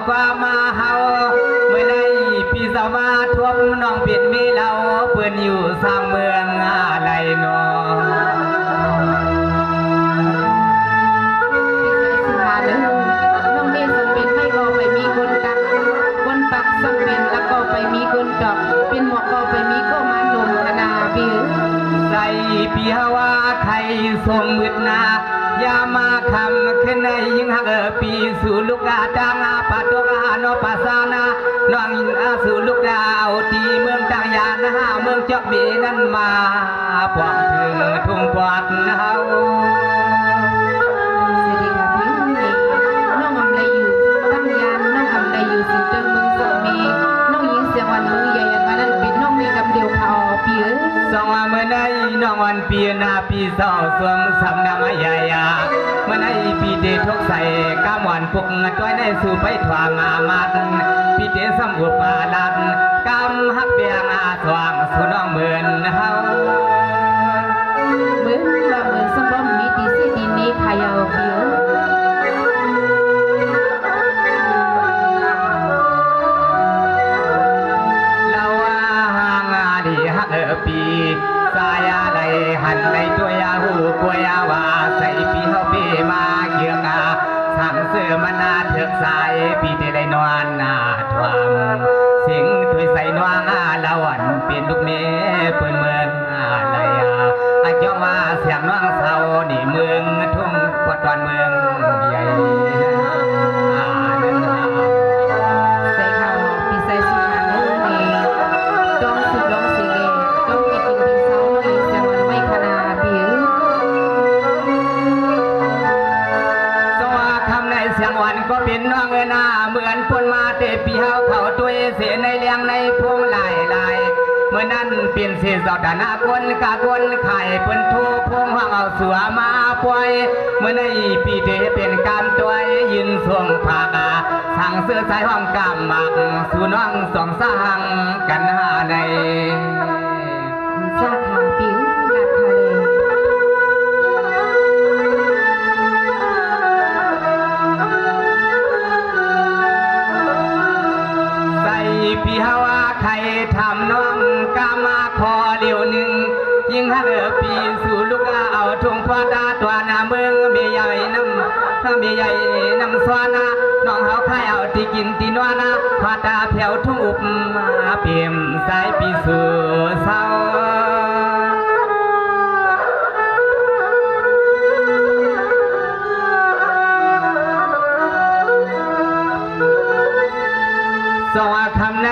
ความมาเฮาเมื่อในปีสาวมาทวมน้องเปลี่ยนมีเราเปื่อนอยู่สร้างเมืองอะไรนอสังเป็นแล้วก็ไปมีคนดอกเป็นหมอกก็ไปมีก็มาหนุ่มขนาบิวใส่ปีฮาวาไข่ทรงมืดนายามาคำขึ้นในยิ่งหักปีสู่ลูกอาดังปัดตัวโนปัสานาน้องยิงสู่ลูกดาวที่เมืองต่างยานเมืองจอกบีนั่นมาปวงถึงทุ่งปอดเฮาสองเมื่อในน้องวันปีนาปีสองสวมสำนามใหญ่เมื่อในปีเดทกใส่ก้ามวันปุกตัวในสู่ไปถวามามัดปีเดสมบุปาลัดกำฮักเบียงสว่างสู่น้องเหมือนเฮาเหมือนว่าเหมือนสมบัติมีตีเสียดินนี้พายาวเบียวปีสายอะไรหันในตัวยาหูกวยาวาใส่ปีเฮาปีมาเกี่ยงสั่งเสื้อมานาเถือกสายปีที่ได้นอนนาทวามเสียงถวยใส่นวงละวันเปลี่ยนลูกเมย์เปิดเมืองอะไรเจ้าว่าเสียงน้องเศร้านี่เมืองทุ่งปวดตอนเมืองใหญ่เสียงวันก็เป็นน้องนาเหมือนพนมาเตปีเฮาเขาตัวเสียในเลี้ยงในพวงลายเมื่อนั้นเปลี่ยนเสียสอดนากวนกากวนไข่เปิ้นทูพวงห้องเอาเสือมาปล่อยเมื่อในปีเตเป็นกามตัวยืนส่วงผากสั่งเสื้อสายห้องกามหมักสู่น้องสองสร้างกันหาในซาขาปิ้วนัดทะเลปีฮาวาไข่ทำน้องกามาคอเลี้ยวหนึ่งยิ่งฮักปีสู่ลูกเอาทุ่งพอดาตัวนาเมืองเมียใหญ่น้ำเมียใหญ่น้ำสวานาน้องเขาไข่เอาที่กินที่นวนาพอดาแผ่วทุ่งอุบมาเปี่ยมสายปีสู่เศร้าสวัสดิ์คำใน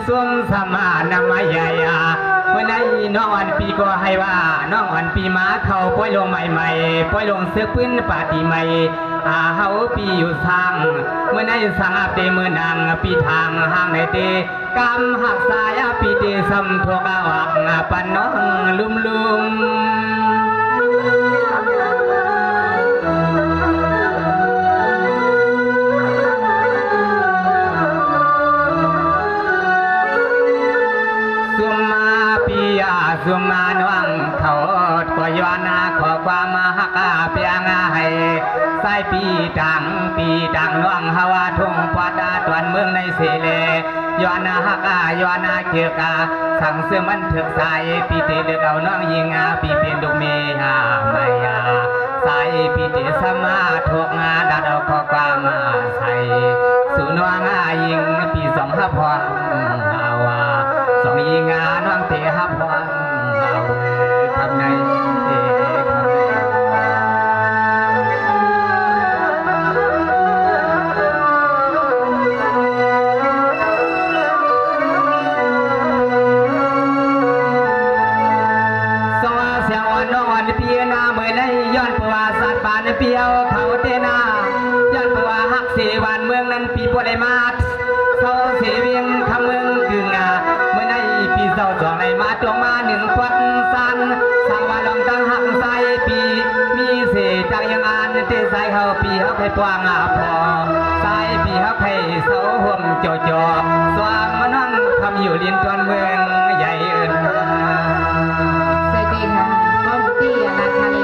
สวมสมานามใหญ่เมื่อในน้องวันปีก็ให้ว่าน้องวันปีมาเขาป่วยลงใหม่ๆป่วยลงเสื้อพื้นปาตีใหม่เฮาปีอยู่สร้างเมื่อในสังอาเตเมื่อนางปีทางห่างในเตกำหักสายปีเตสำทวกวักปันน้องลุ่มสุมาหนวังเขาก็ย้อนขอความมาหักเปียงให้สายปีดังนวงฮาวาทุ่งปอดาตวนเมืองในเสเลย้อนหักย้อนเกี่ยวกาสั่งเสื้อมันถึกสายปีเตเลือกเอาน้องยิงปีเปลี่ยนลูกเมียไม่สายปีเตสมาถูกดัดเอาขอความมาใส่สุนวงยิงปีสองห้าพรสองยิงน้องเตะห้าพรคำในสวาเสียงวันน้องวันเปียนาเมื่อในย้อนประวัติศาสตร์ป่านเปียวเขาเตนาย้อนประวัติฮักเสวันเมืองนั้นปีโปเลมาสเขาเสเวียงคำเมืองกึ่งเมื่อในปีเสาจองในมาตรงมาหนึ่งปัดสันสั่งว่าลองตั้งหักใส่ปีมีเศษจังยังอ่านเตะใส่เขาปีเขาให้กว้างพอใส่ปีเขาให้เสาห่มจ่อสวามมานั่งทำอยู่เรียนจวนเมืองใหญ่เอิญใส่ดีค่ะก้อนตี้นาทะเล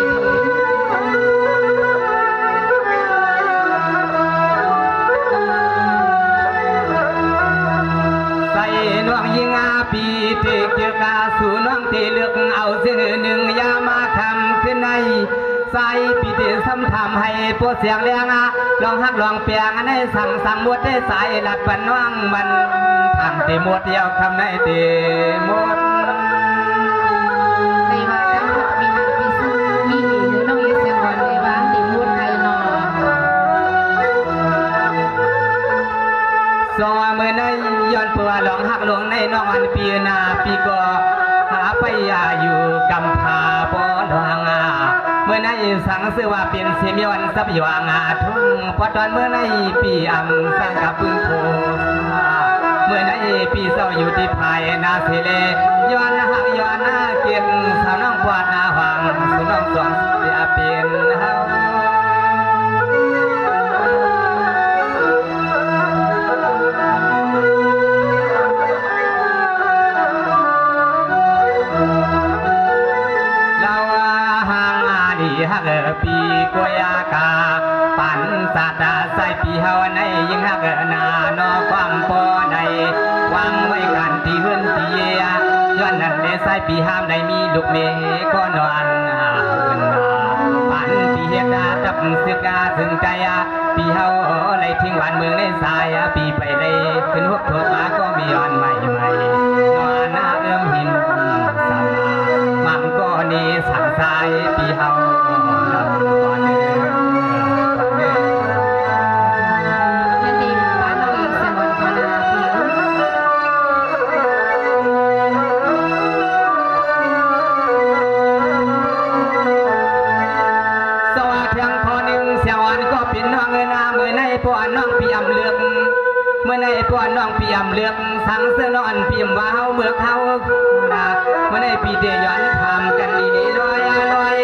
ใส่ปีเดซ้ำทำให้ปวดเสียงเลี้ยงลองหักลองเปียงในสั่งมดได้สายหลัดปันว่างมันทำตีมดเดียวคำในตีมดในว่าทั้งหมดมีมันพิสูจน์มีหรือน้องอีเสียงวันในว่าตีมุดไทยนอสองมือในย้อนเปื่อลองหักลงในน้องอันปีนาปีก็หาไปอยู่กำพาปอดวางเมื่อในสังเสว่าเป็นเสียมวันสับยวางทุ่งพอตอนเมื่อในปีอ่ำสังกับพึ่งโพเมื่อในปีเศร้าอยู่ที่ภายนาเสเลย้อนหักย้อนเกียงสาวน้องกวาดนาหวังสุน้องสองเสียเป็นเฮาฮักปีกวยากาปันสาตาใส่ปีเฮาในยิ่งฮักนานอความปอในวางไว้กันที่เฮือนที่ย้อนนั้นได้ใส่ปีห้ามได้มีลูกเมก็นอนปันปีเฮ็ดจับสึกถึงใจปีเฮาเลยทิ้งหวานเมืองในสายปีไปได้ขึ้นหัวโถมาก็มีย้อนใหม่นอนเอื้อมหินสามามันก็นี่สั่งสายปีเฮาปอนน้องปียำเลือกเมื่อในปอนน้องปียำเลือกสังเสนอนปีมว่าเฮาเมื่อเขาเมื่อในปีเดีย้อนทำกันดีลอย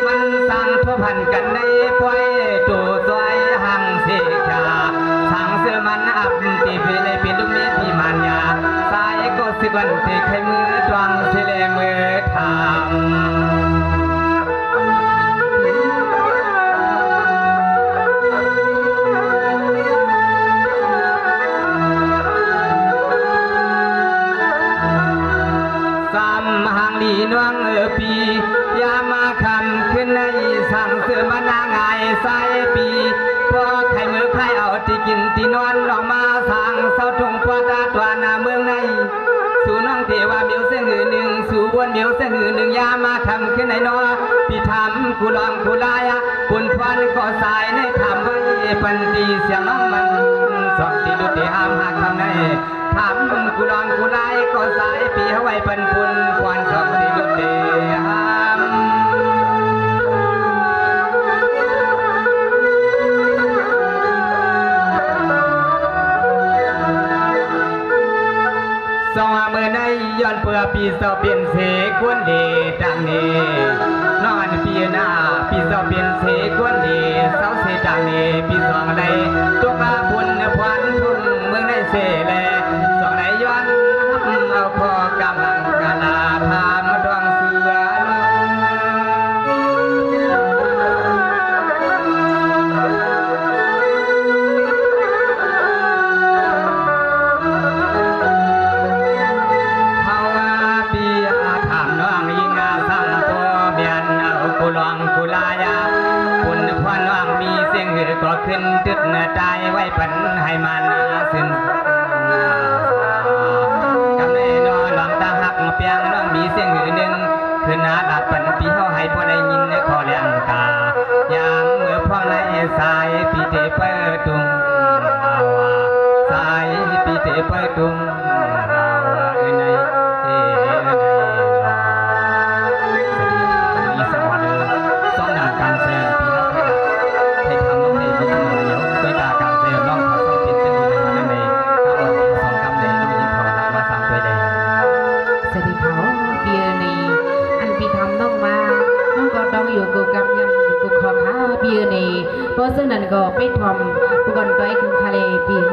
มันสั่งทั่วพันกันในปล่อยตัวซอยหังเสกาสังเสมันอับตีไปเลยเป็นลูกเมียพี่มันยาสายก็สิวันเตะไข่มือตรังเสลมือทำดีน้องปียามาคำขึ้นในสั่งเสือมานางไงสายปีพอไข่มือไข่เอาที่กินที่นอนออกมาสั่งเสาทงพอตาตัวนาเมืองในสู่น้องเทวาเมียวเส้นหือหนึ่งสู่บนเมียวเส้นหือหนึ่งยามาคำขึ้นในนอปีทำกูลองกูลายปุ่นควันก็สายในทำไว้ปันตีเสียงน้องมันสอบตีดุตีห้ามหักคำในทำกูลองกูลายก็สายปีเอาไว้ปันปุ่นควันสอบตีดุตีห้ามสองมือในย้อนเปื่อปีเสาเปลี่ยนเสกวนเดดังนี้นอนปีหน้าปีเสาเปลี่ยนเสกวนเดเสาเสดังนี้ปีสองในตัวกาบุญพวันทุ่งเมืองในเสแลสองในย้อนเอาพอกำลังกาลาทามดวงเสือกูลองกูลายาคุณพรว่างมีเสียงหือก็ขึ้นตึกใจไว้ปันให้มันสิ้นกำเนิดนอนหลังตาหักเปียงน้องมีเสียงหือหนึ่งขึ้นหน้าดับปันปีเขาให้พอได้ยินในคอเลี้ยงกายามเมื่อพ่อในสายปีเตเปิดตุงสายปีเตเปิดตุงในการแซงปีนักให้ทำน้องในพิธีเดียวด้วยการแซงน้องเขาต้องเป็นเส้นทางนั้นในทั้งหมดสองกำเลยน้องยิงเขาหักมาสามตัวใดสวัสดีเขาเบียร์ในอันปีทำน้องมาน้องก็ต้องอยู่กูกำยังกูขอค้าเบียร์ในเพราะซึ่งนั้นก็ไปทำกูก่อนไปถึงทะเลเบียร์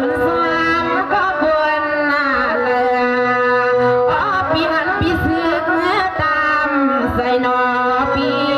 นสวามก็ควรเลยอ๋อปีหันปีเสือกตามใส่นอปี